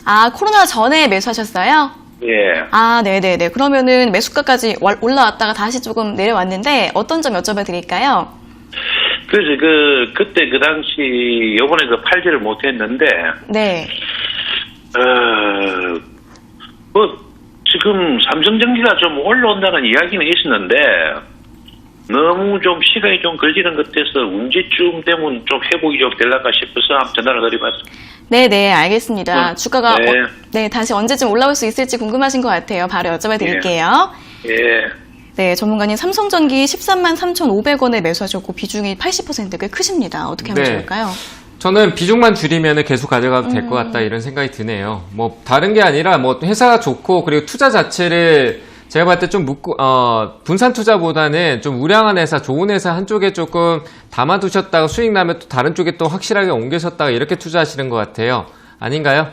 아, 코로나 전에 매수하셨어요? 예. 아, 네네네. 그러면은 매수가까지 올라왔다가 다시 조금 내려왔는데 어떤 점 여쭤봐 드릴까요? 그래서 그때 그 당시 요번에 팔지를 못했는데, 네. 뭐, 지금 삼성전기가 좀 올라온다는 이야기는 있었는데, 너무 좀 시간이 좀 걸리는 것 같아서 언제쯤 되면 좀 회복이 좀 될까 싶어서 한번 전화를 드려봤습니다. 네네, 알겠습니다. 주가가 네. 다시 언제쯤 올라올 수 있을지 궁금하신 것 같아요. 바로 여쭤봐 드릴게요. 예. 네, 전문가님 삼성전기 13만 3,500원에 매수하셨고 비중이 80% 꽤 크십니다. 어떻게 하면 네. 좋을까요? 저는 비중만 줄이면 계속 가져가도 될 것 같다 이런 생각이 드네요. 뭐 다른 게 아니라 뭐 회사가 좋고 그리고 투자 자체를 제가 봤을 때 좀 분산 투자보다는 좀 우량한 회사, 좋은 회사 한쪽에 조금 담아두셨다가 수익 나면 또 다른 쪽에 또 확실하게 옮기셨다가 이렇게 투자하시는 것 같아요. 아닌가요?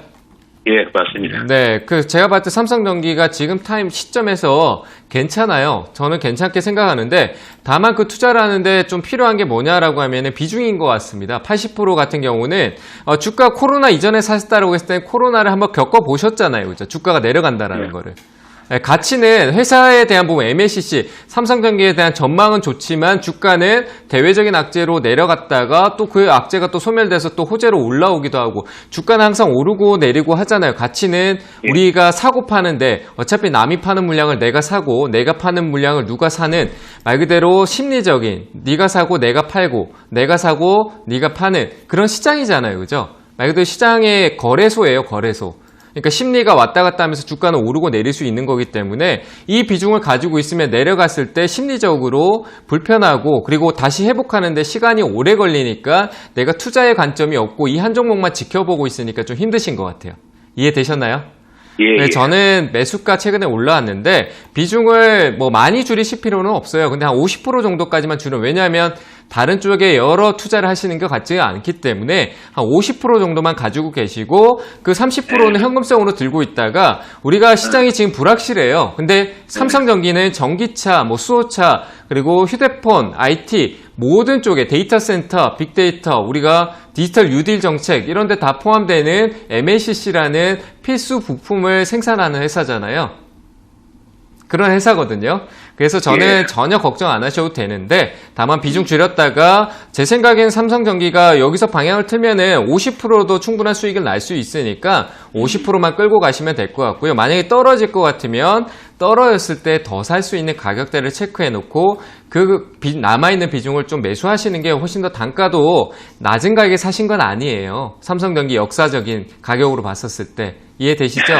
예, 맞습니다. 네, 제가 봤을 때 삼성전기가 지금 타임 시점에서 괜찮아요. 저는 괜찮게 생각하는데 다만 그 투자를 하는데 좀 필요한 게 뭐냐라고 하면은 비중인 것 같습니다. 80% 같은 경우는 주가 코로나 이전에 사셨다라고 했을 때 코로나를 한번 겪어보셨잖아요. 그죠? 주가가 내려간다라는 거를. 가치는 회사에 대한 부분 MLCC, 삼성전기에 대한 전망은 좋지만 주가는 대외적인 악재로 내려갔다가 또 그 악재가 또 소멸돼서 또 호재로 올라오기도 하고 주가는 항상 오르고 내리고 하잖아요. 가치는 우리가 사고 파는데 어차피 남이 파는 물량을 내가 사고 내가 파는 물량을 누가 사는 말 그대로 심리적인 네가 사고 내가 팔고 내가 사고 네가 파는 그런 시장이잖아요. 그죠? 말 그대로 시장의 거래소예요. 거래소. 그러니까 심리가 왔다 갔다 하면서 주가는 오르고 내릴 수 있는 거기 때문에 이 비중을 가지고 있으면 내려갔을 때 심리적으로 불편하고 그리고 다시 회복하는데 시간이 오래 걸리니까 내가 투자의 관점이 없고 이 한 종목만 지켜보고 있으니까 좀 힘드신 것 같아요. 이해되셨나요? 예, 네, 예. 저는 매수가 최근에 올라왔는데 비중을 뭐 많이 줄이실 필요는 없어요. 근데 한 50% 정도까지만 줄여. 왜냐하면 다른 쪽에 여러 투자를 하시는 것 같지가 않기 때문에 한 50% 정도만 가지고 계시고 그 30%는 현금성으로 들고 있다가 우리가 시장이 지금 불확실해요. 근데 삼성전기는 전기차, 뭐 수소차, 그리고 휴대폰, IT 모든 쪽에 데이터 센터, 빅데이터, 우리가 디지털 뉴딜 정책 이런 데 다 포함되는 MLCC라는 필수 부품을 생산하는 회사잖아요. 그런 회사거든요. 그래서 저는 전혀 걱정 안 하셔도 되는데 다만 비중 줄였다가 제 생각엔 삼성전기가 여기서 방향을 틀면은 50%도 충분한 수익을 날 수 있으니까 50%만 끌고 가시면 될 것 같고요. 만약에 떨어질 것 같으면 떨어졌을 때 더 살 수 있는 가격대를 체크해 놓고 그 남아있는 비중을 좀 매수하시는 게 훨씬 더 단가도 낮은 가격에 사신 건 아니에요. 삼성전기 역사적인 가격으로 봤었을 때. 이해되시죠?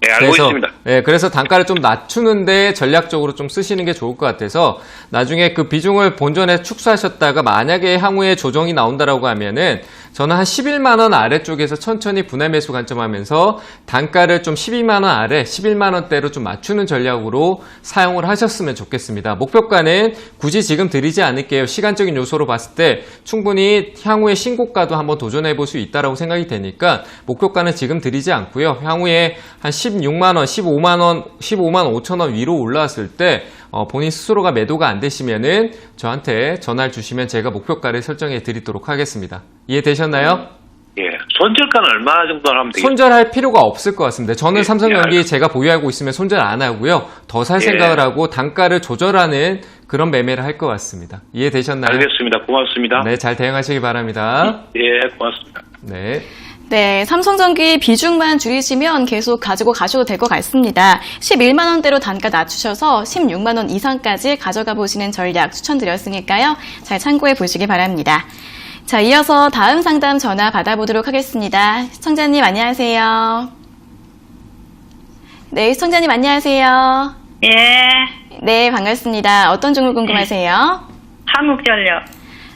네, 알고 있습니다. 네, 그래서 단가를 좀 낮추는데 전략적으로 좀 쓰시는 게 좋을 것 같아서 나중에 그 비중을 본전에 축소하셨다가 만약에 향후에 조정이 나온다라고 하면은 저는 한 11만원 아래쪽에서 천천히 분할 매수 관점하면서 단가를 좀 12만원 아래, 11만원대로 좀 맞추는 전략으로 사용을 하셨으면 좋겠습니다. 목표가는 굳이 지금 드리지 않을게요. 시간적인 요소로 봤을 때 충분히 향후에 신고가도 한번 도전해 볼 수 있다라고 생각이 되니까 목표가는 지금 드리지 않고요. 향후에 한 16만원, 15만원, 15만 5천원 위로 올라왔을 때 본인 스스로가 매도가 안 되시면은 저한테 전화를 주시면 제가 목표가를 설정해 드리도록 하겠습니다. 이해되셨나요? 예. 손절가는 얼마 정도 하면 되겠어요? 손절할 필요가 없을 것 같습니다. 저는 예, 삼성전기 예, 제가 보유하고 있으면 손절 안 하고요. 더 살 생각을 하고 단가를 조절하는 그런 매매를 할 것 같습니다. 이해되셨나요? 알겠습니다. 고맙습니다. 네, 잘 대응하시기 바랍니다. 예, 고맙습니다. 네. 네, 삼성전기 비중만 줄이시면 계속 가지고 가셔도 될 것 같습니다. 11만원대로 단가 낮추셔서 16만원 이상까지 가져가 보시는 전략 추천드렸으니까요. 잘 참고해 보시기 바랍니다. 자, 이어서 다음 상담 전화 받아보도록 하겠습니다. 시청자님 안녕하세요. 네, 시청자님 안녕하세요. 예, 네, 반갑습니다. 어떤 종목 궁금하세요? 한국전력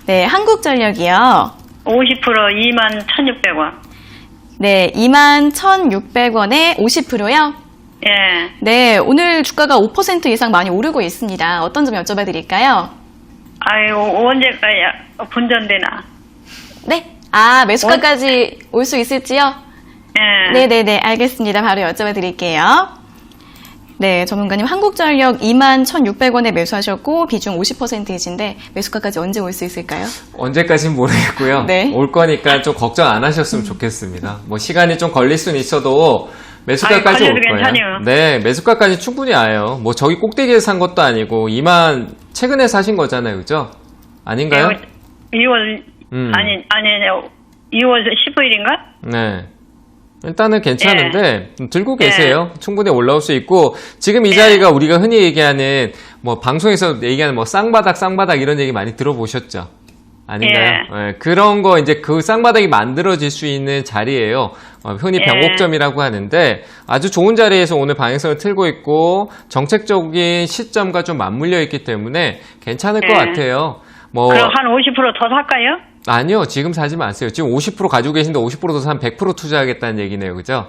네, 한국전력이요. 50% 21,600원. 네, 21,600원에 50%요? 예, 네, 오늘 주가가 5% 이상 많이 오르고 있습니다. 어떤 점 여쭤봐 드릴까요? 아이고, 언제까지 분전되나? 네. 아, 매수가까지 올 수 있을지요? 예, 네네네, 알겠습니다. 바로 여쭤봐 드릴게요. 네, 전문가님 한국전력 21,600원에 매수하셨고 비중 50%이신데 매수가까지 언제 올 수 있을까요? 언제까지는 모르겠고요. 네. 올 거니까 좀 걱정 안 하셨으면 좋겠습니다. 뭐 시간이 좀 걸릴 수는 있어도 매수가까지 아니, 올 걸려도 거예요. 괜찮아요. 네, 매수가까지 충분히 와요. 뭐 저기 꼭대기에 산 것도 아니고 최근에 사신 거잖아요, 그죠? 아닌가요? 2월, 아니, 2월 15일인가? 네. 일단은 괜찮은데 들고 계세요. 충분히 올라올 수 있고 지금 이 자리가 우리가 흔히 얘기하는 뭐 방송에서 얘기하는 뭐 쌍바닥 이런 얘기 많이 들어보셨죠? 아닌가요? 네, 그런 거 이제 그 쌍바닥이 만들어질 수 있는 자리예요. 흔히 변곡점이라고 하는데 아주 좋은 자리에서 오늘 방향성을 틀고 있고 정책적인 시점과 좀 맞물려 있기 때문에 괜찮을 것 같아요. 뭐 그럼 한 50% 더 살까요? 아니요, 지금 사지 마세요. 지금 50% 가지고 계신데 50%더 사면 100% 투자하겠다는 얘기네요, 그죠?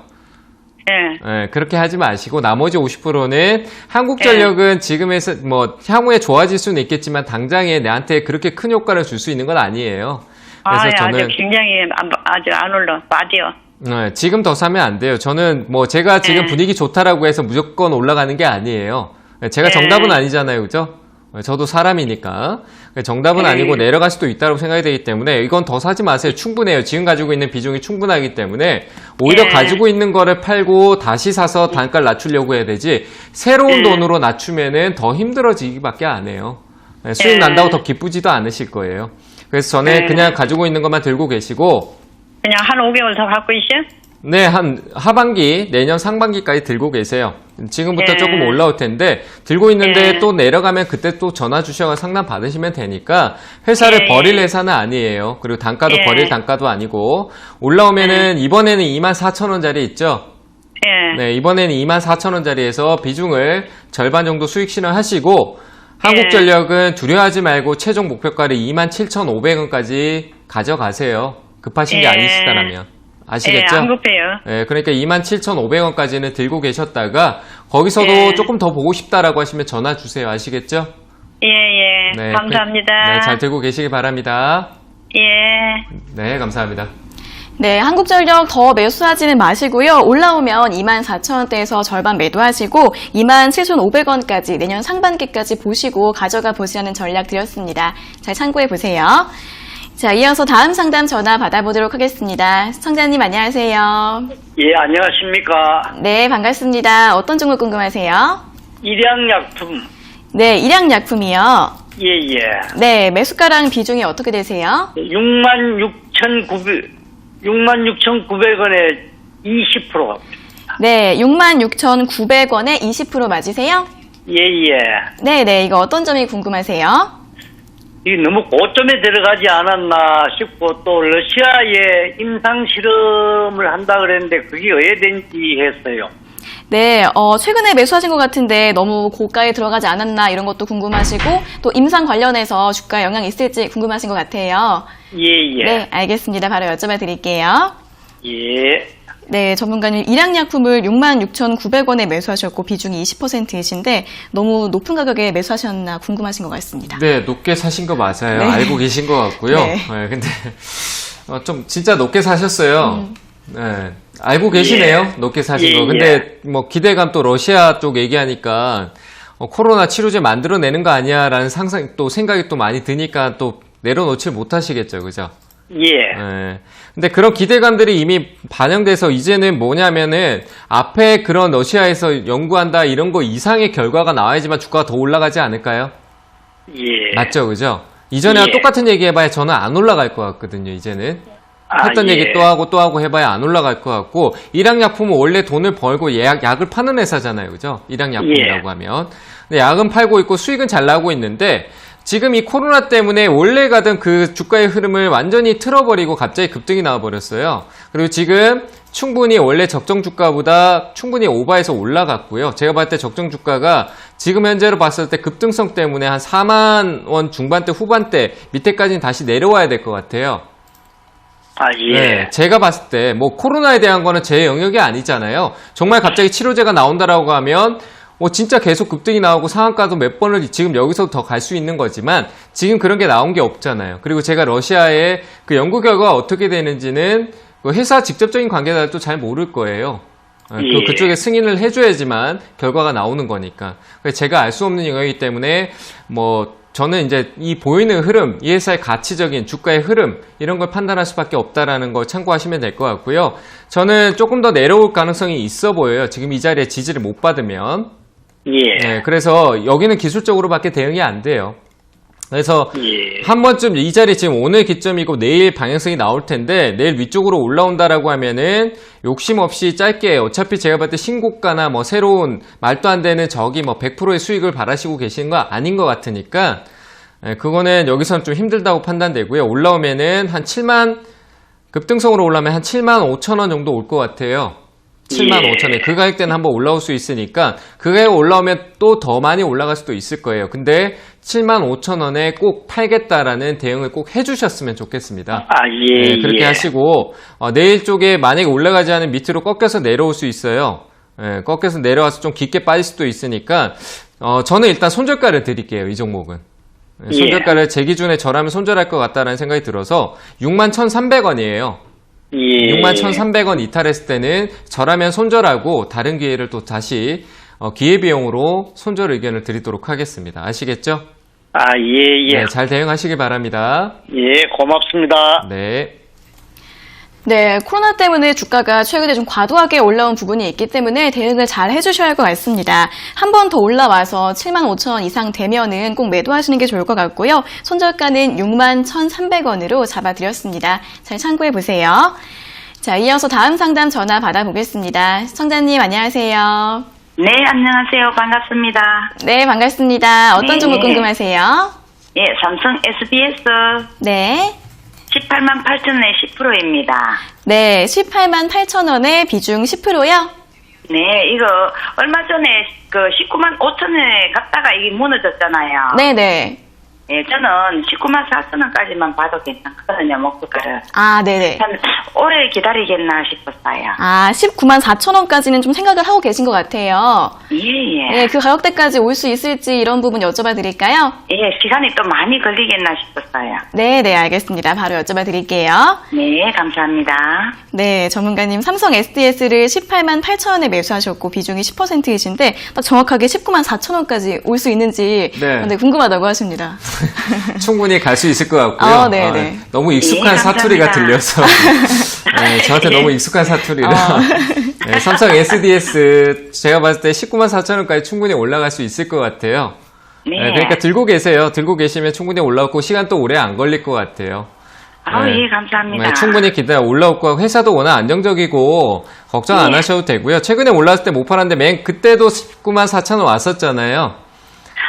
예, 네, 그렇게 하지 마시고 나머지 50%는 한국전력은 지금에서 뭐 향후에 좋아질 수는 있겠지만 당장에 내한테 그렇게 큰 효과를 줄 수 있는 건 아니에요. 그래서 저는 아주 굉장히 아주 안 올라. 맞아요. 네, 지금 더 사면 안 돼요. 저는 뭐 제가 지금 분위기 좋다라고 해서 무조건 올라가는 게 아니에요. 제가 정답은 아니잖아요, 그죠? 저도 사람이니까 정답은 아니고 내려갈 수도 있다고 생각이 되기 때문에 이건 더 사지 마세요. 충분해요. 지금 가지고 있는 비중이 충분하기 때문에 오히려 가지고 있는 거를 팔고 다시 사서 단가를 낮추려고 해야 되지 새로운 돈으로 낮추면은 더 힘들어지기밖에 안 해요. 수익 난다고 더 기쁘지도 않으실 거예요. 그래서 저는 그냥 가지고 있는 것만 들고 계시고 그냥 한 5개월 더 갖고 있어? 네, 한 하반기, 내년 상반기까지 들고 계세요. 지금부터 조금 올라올 텐데 들고 있는데 또 내려가면 그때 또 전화 주셔서 상담 받으시면 되니까 회사를 버릴 회사는 아니에요. 그리고 단가도 버릴 단가도 아니고 올라오면은 이번에는 24,000원짜리 있죠? 예. 네, 이번에는 24,000원짜리에서 비중을 절반 정도 수익 실현하시고 한국전력은 두려워하지 말고 최종 목표가를 27,500원까지 가져가세요. 급하신 게 예. 아니시다라면. 아시겠죠? 예, 안 급해요. 네, 그러니까 27,500원까지는 들고 계셨다가 거기서도 예. 조금 더 보고 싶다라고 하시면 전화 주세요. 아시겠죠? 예, 예. 네, 감사합니다. 네, 잘 들고 계시기 바랍니다. 예. 네, 감사합니다. 네, 한국전력 더 매수하지는 마시고요. 올라오면 24,000원대에서 절반 매도하시고 27,500원까지 내년 상반기까지 보시고 가져가 보시라는 전략 드렸습니다. 잘 참고해 보세요. 자, 이어서 다음 상담 전화 받아보도록 하겠습니다. 시청자님 안녕하세요. 예, 안녕하십니까. 네, 반갑습니다. 어떤 종목 궁금하세요? 일양약품. 네, 일양약품이요. 예, 예. 네, 매수가랑 비중이 어떻게 되세요? 66,900원에 20%. 네, 66,900원에 20% 맞으세요? 예, 예. 네, 이거 어떤 점이 궁금하세요? 이게 너무 고점에 들어가지 않았나 싶고, 또 러시아에 임상 실험을 한다 그랬는데 그게 왜 된지 했어요. 네, 최근에 매수하신 것 같은데 너무 고가에 들어가지 않았나 이런 것도 궁금하시고 또 임상 관련해서 주가에 영향이 있을지 궁금하신 것 같아요. 예, 예. 네, 알겠습니다. 바로 여쭤봐 드릴게요. 예. 네, 전문가님 일양약품을 66,900원에 매수하셨고 비중이 20%이신데 너무 높은 가격에 매수하셨나 궁금하신 것 같습니다. 네, 높게 사신 거 맞아요. 네. 알고 계신 것 같고요. 네. 네, 근데 좀 진짜 높게 사셨어요. 네, 알고 계시네요. 높게 사신 거. 근데 뭐 기대감 또 러시아 쪽 얘기하니까 코로나 치료제 만들어내는 거 아니야라는 상상 또 생각이 또 많이 드니까 또 내려놓지 못하시겠죠, 그죠? 예. 네. 근데 그런 기대감들이 이미 반영돼서 이제는 뭐냐면은 앞에 그런 러시아에서 연구한다 이런 거 이상의 결과가 나와야지만 주가가 더 올라가지 않을까요? 예. 맞죠, 그죠? 이전에와 예. 똑같은 얘기 해봐야 저는 안 올라갈 것 같거든요, 이제는. 했던 예. 얘기 또 하고 해봐야 안 올라갈 것 같고, 일양약품은 원래 돈을 벌고 약을 파는 회사잖아요, 그죠? 일양약품이라고 예. 하면. 근데 약은 팔고 있고 수익은 잘 나고 있는데, 지금 이 코로나 때문에 원래 가던 그 주가의 흐름을 완전히 틀어버리고 갑자기 급등이 나와버렸어요. 그리고 지금 충분히 원래 적정 주가보다 충분히 오버해서 올라갔고요. 제가 봤을 때 적정 주가가 지금 현재로 봤을 때 급등성 때문에 한 4만 원 중반대 후반대 밑에까지는 다시 내려와야 될 것 같아요. 아, 예. 네, 제가 봤을 때 뭐 코로나에 대한 거는 제 영역이 아니잖아요. 정말 갑자기 치료제가 나온다라고 하면 진짜 계속 급등이 나오고 상한가도 몇 번을 지금 여기서 더 갈 수 있는 거지만 지금 그런 게 나온 게 없잖아요. 그리고 제가 러시아의 그 연구 결과가 어떻게 되는지는 그 회사 직접적인 관계자들도 잘 모를 거예요. 예. 그쪽에 승인을 해줘야지만 결과가 나오는 거니까. 그래서 제가 알 수 없는 영역이기 때문에 저는 이제 이 보이는 흐름, 이 회사의 가치적인 주가의 흐름 이런 걸 판단할 수밖에 없다라는 걸 참고하시면 될 것 같고요. 저는 조금 더 내려올 가능성이 있어 보여요. 지금 이 자리에 지지를 못 받으면. 예. 네, 그래서 여기는 기술적으로밖에 대응이 안 돼요. 그래서 예. 한 번쯤 이 자리 지금 오늘 기점이고 내일 방향성이 나올 텐데 내일 위쪽으로 올라온다라고 하면은 욕심 없이 짧게 어차피 제가 봤을 때 신고가나 새로운 말도 안 되는 저기 100%의 수익을 바라시고 계시는 거 아닌 것 같으니까 그거는 여기서는 좀 힘들다고 판단되고요. 올라오면은 한 7만 급등성으로 올라오면 한 7만 5천 원 정도 올 것 같아요. 7만 5천에 그 가격대는 한번 올라올 수 있으니까 그 가격 올라오면 또 더 많이 올라갈 수도 있을 거예요. 근데 7만 5천 원에 꼭 팔겠다라는 대응을 꼭 해주셨으면 좋겠습니다. 아, 예. 네, 그렇게 예. 하시고 내일 쪽에 만약에 올라가지 않은 밑으로 꺾여서 내려올 수 있어요. 꺾여서 내려와서 좀 깊게 빠질 수도 있으니까 저는 일단 손절가를 드릴게요. 이 종목은. 손절가를 제 기준에 저라면 손절할 것 같다는 생각이 들어서 61,300원이에요. 예. 61,300원 이탈했을 때는 저라면 손절하고 다른 기회를 또 다시 기회비용으로 손절 의견을 드리도록 하겠습니다. 아시겠죠? 아, 예, 예. 네, 잘 대응하시기 바랍니다. 예, 고맙습니다. 네. 네, 코로나 때문에 주가가 최근에 좀 과도하게 올라온 부분이 있기 때문에 대응을 잘 해주셔야 할 것 같습니다. 한 번 더 올라와서 75,000원 이상 되면은 꼭 매도하시는 게 좋을 것 같고요. 손절가는 61,300원으로 잡아드렸습니다. 잘 참고해 보세요. 자, 이어서 다음 상담 전화 받아보겠습니다. 시청자님 안녕하세요. 네, 안녕하세요. 반갑습니다. 네, 반갑습니다. 어떤 네. 종목 궁금하세요? 예, 삼성 SBS 네. 188,000원에 10%입니다. 네, 188,000원에 비중 10%요? 네, 이거 얼마 전에 그 19만 5천원에 갔다가 이게 무너졌잖아요. 네네. 예, 저는 19만 4천 원까지만 봐도 괜찮거든요, 목표가를. 아, 네네. 한 오래 기다리겠나 싶었어요. 아, 19만 4천 원까지는 좀 생각을 하고 계신 것 같아요. 예, 예. 네, 그 가격대까지 올 수 있을지 이런 부분 여쭤봐 드릴까요? 예, 시간이 또 많이 걸리겠나 싶었어요. 네네, 알겠습니다. 바로 여쭤봐 드릴게요. 네, 감사합니다. 네, 전문가님 삼성 SDS를 18만 8천 원에 매수하셨고 비중이 10%이신데 딱 정확하게 19만 4천 원까지 올 수 있는지 네. 궁금하다고 하십니다. 충분히 갈 수 있을 것 같고요. 네네. 너무 익숙한 네, 사투리가 감사합니다. 들려서 네, 저한테 너무 익숙한 사투리라 네, 삼성 SDS 제가 봤을 때 19만 4천 원까지 충분히 올라갈 수 있을 것 같아요. 네. 그러니까 들고 계세요. 들고 계시면 충분히 올라오고 시간 또 오래 안 걸릴 것 같아요. 예, 감사합니다. 네, 충분히 기다려 올라올 거고 회사도 워낙 안정적이고 걱정 안 네. 하셔도 되고요. 최근에 올랐을 때 못 팔았는데 맨 그때도 19만 4천 원 왔었잖아요.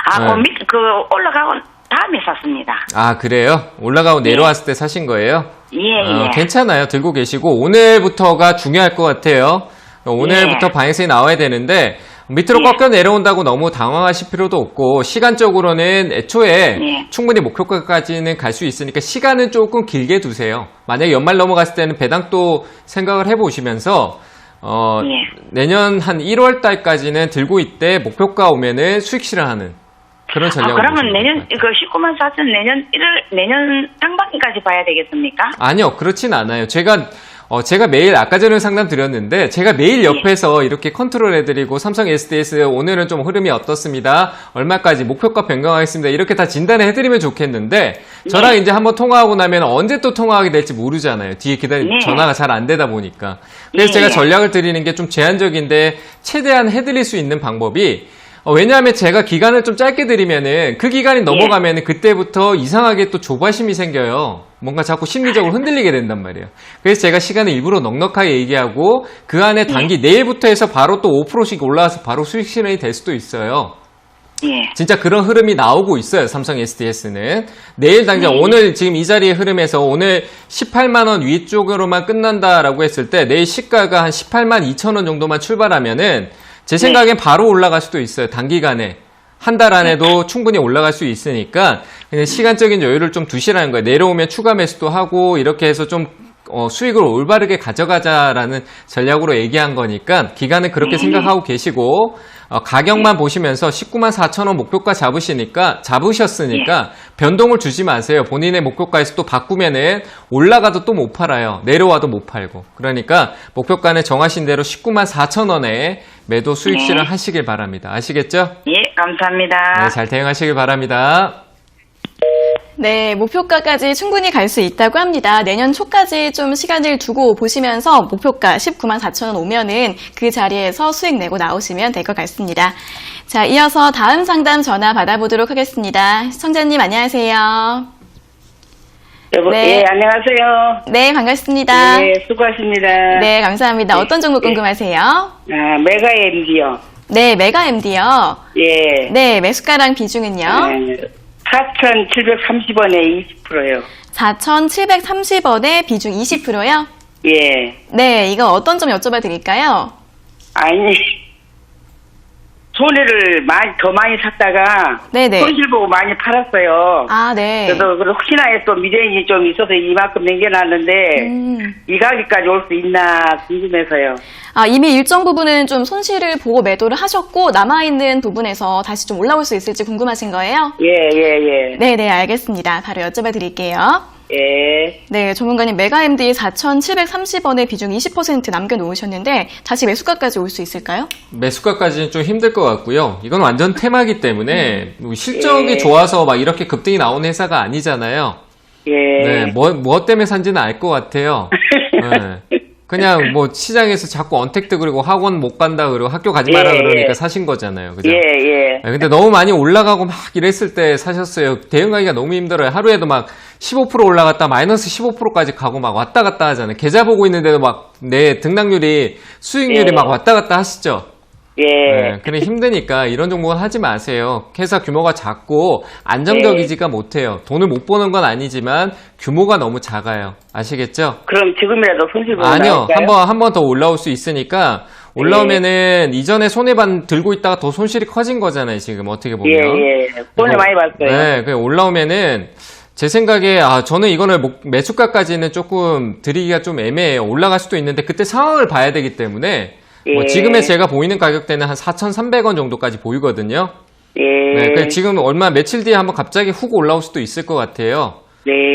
아, 네. 올라가고 다음에 샀습니다. 아 그래요? 올라가고 내려왔을 때 사신 거예요? 예, 예. 괜찮아요. 들고 계시고 오늘부터가 중요할 것 같아요. 오늘부터 방향성이 나와야 되는데 밑으로 예. 꺾여 내려온다고 너무 당황하실 필요도 없고 시간적으로는 애초에 예. 충분히 목표가까지는 갈 수 있으니까 시간은 조금 길게 두세요. 만약에 연말 넘어갔을 때는 배당도 생각을 해보시면서 예. 내년 한 1월 달까지는 들고 있대 목표가 오면은 수익 실현하는 그런 전략을 그러면 보시면 내년, 될것 같아요. 19만 4천 내년 상반기까지 봐야 되겠습니까? 아니요, 그렇진 않아요. 제가 매일 아까 전에 상담 드렸는데 제가 매일 옆에서 이렇게 컨트롤 해드리고 삼성 SDS 오늘은 좀 흐름이 어떻습니다. 얼마까지 목표가 변경하겠습니다. 이렇게 다 진단을 해드리면 좋겠는데 저랑 이제 한번 통화하고 나면 언제 또 통화하게 될지 모르잖아요. 뒤에 네. 전화가 잘 안 되다 보니까. 그래서 제가 전략을 드리는 게 좀 제한적인데 최대한 해드릴 수 있는 방법이 왜냐하면 제가 기간을 좀 짧게 드리면은 그 기간이 넘어가면은 그때부터 이상하게 또 조바심이 생겨요. 뭔가 자꾸 심리적으로 흔들리게 된단 말이에요. 그래서 제가 시간을 일부러 넉넉하게 얘기하고 그 안에 단기 내일부터 해서 바로 또 5%씩 올라와서 바로 수익 실현이 될 수도 있어요. 예. 진짜 그런 흐름이 나오고 있어요. 삼성 SDS는. 내일 당장 오늘 지금 이 자리의 흐름에서 오늘 18만 원 위쪽으로만 끝난다라고 했을 때 내일 시가가 한 18만 2천 원 정도만 출발하면은 제 생각엔 바로 올라갈 수도 있어요. 단기간에. 한 달 안에도 충분히 올라갈 수 있으니까 그냥 시간적인 여유를 좀 두시라는 거예요. 내려오면 추가 매수도 하고 이렇게 해서 좀 수익을 올바르게 가져가자라는 전략으로 얘기한 거니까 기간은 그렇게 생각하고 계시고 가격만 보시면서 19만 4천 원 목표가 잡으셨으니까 변동을 주지 마세요. 본인의 목표가에서 또 바꾸면은 올라가도 또 못 팔아요. 내려와도 못 팔고. 그러니까 목표가는 정하신 대로 19만 4천 원에 매도 수익 실현 하시길 바랍니다. 아시겠죠? 예, 감사합니다. 네, 잘 대응하시길 바랍니다. 네, 목표가까지 충분히 갈 수 있다고 합니다. 내년 초까지 좀 시간을 두고 보시면서 목표가 19만 4천 원 오면은 그 자리에서 수익 내고 나오시면 될 것 같습니다. 자, 이어서 다음 상담 전화 받아보도록 하겠습니다. 시청자님 안녕하세요. 여보, 네. 예, 안녕하세요. 네, 반갑습니다. 예, 수고하십니다. 네, 감사합니다. 어떤 종목 궁금하세요? 아, 메가 MD요. 네, 메가 MD요. 예. 네, 매수가랑 비중은요? 4,730원에 20%요. 4,730원에 비중 20%요? 예. 네, 이거 어떤 점 여쭤봐 드릴까요? 아니, 손해를 더 많이 샀다가 네네. 손실 보고 많이 팔았어요. 아, 네. 그래서 혹시나 또 미래인이 좀 있어서 이만큼 남겨놨는데 이 가격까지 올 수 있나 궁금해서요. 아, 이미 일정 부분은 좀 손실을 보고 매도를 하셨고 남아있는 부분에서 다시 좀 올라올 수 있을지 궁금하신 거예요? 예. 네네, 알겠습니다. 바로 여쭤봐 드릴게요. 예. 네, 전문가님 메가MD 4,730원에 비중 20% 남겨놓으셨는데 다시 매수가까지 올 수 있을까요? 매수가까지는 좀 힘들 것 같고요. 이건 완전 테마기 때문에 실적이 좋아서 막 이렇게 급등이 나오는 회사가 아니잖아요. 예. 네, 뭐 때문에 산지는 알 것 같아요. 네. 그냥 뭐 시장에서 자꾸 언택트 그리고 학원 못 간다 그러고 학교 가지 마라 그러니까 사신 거잖아요. 그죠? 예. 네, 근데 너무 많이 올라가고 막 이랬을 때 사셨어요. 대응하기가 너무 힘들어요. 하루에도 막 15% 올라갔다 마이너스 15%까지 가고 막 왔다 갔다 하잖아요. 계좌 보고 있는데도 막 내 등락률이 수익률이 막 왔다 갔다 하시죠. 예. 네, 그래 힘드니까 이런 종목은 하지 마세요. 회사 규모가 작고 안정적이지가 못해요. 돈을 못 버는 건 아니지만 규모가 너무 작아요. 아시겠죠? 그럼 지금이라도 손실 보고 아니요. 나올까요? 한 번 더 올라올 수 있으니까 올라오면은 이전에 손해반 들고 있다가 더 손실이 커진 거잖아요, 지금 어떻게 보면. 예. 손해 많이 봤어요. 네, 그 올라오면은 제 생각에 저는 이거를 매수가까지는 조금 드리기가 좀 애매해요. 올라갈 수도 있는데 그때 상황을 봐야 되기 때문에 뭐 지금의 제가 보이는 가격대는 한 4,300원 정도까지 보이거든요. 네, 지금 며칠 뒤에 한번 갑자기 훅 올라올 수도 있을 것 같아요.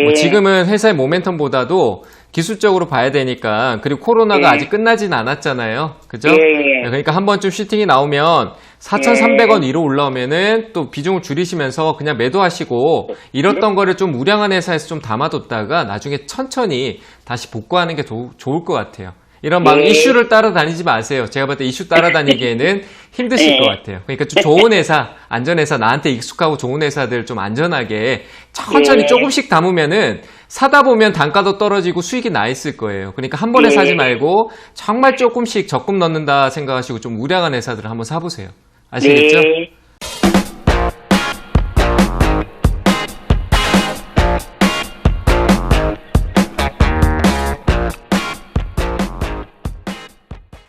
뭐 지금은 회사의 모멘텀보다도 기술적으로 봐야 되니까, 그리고 코로나가 아직 끝나진 않았잖아요. 그죠? 네, 그러니까 한 번쯤 슈팅이 나오면 4,300원 위로 올라오면은 또 비중을 줄이시면서 그냥 매도하시고 잃었던 거를 좀 우량한 회사에서 좀 담아뒀다가 나중에 천천히 다시 복구하는 게 좋을 것 같아요. 이런 막 이슈를 따라다니지 마세요. 제가 볼 때 이슈 따라다니기에는 힘드실 것 같아요. 그러니까 좀 좋은 회사, 안전회사, 나한테 익숙하고 좋은 회사들 좀 안전하게 천천히 조금씩 담으면은 사다 보면 단가도 떨어지고 수익이 나 있을 거예요. 그러니까 한 번에 사지 말고 정말 조금씩 적금 넣는다 생각하시고 좀 우량한 회사들을 한번 사보세요. 아시겠죠?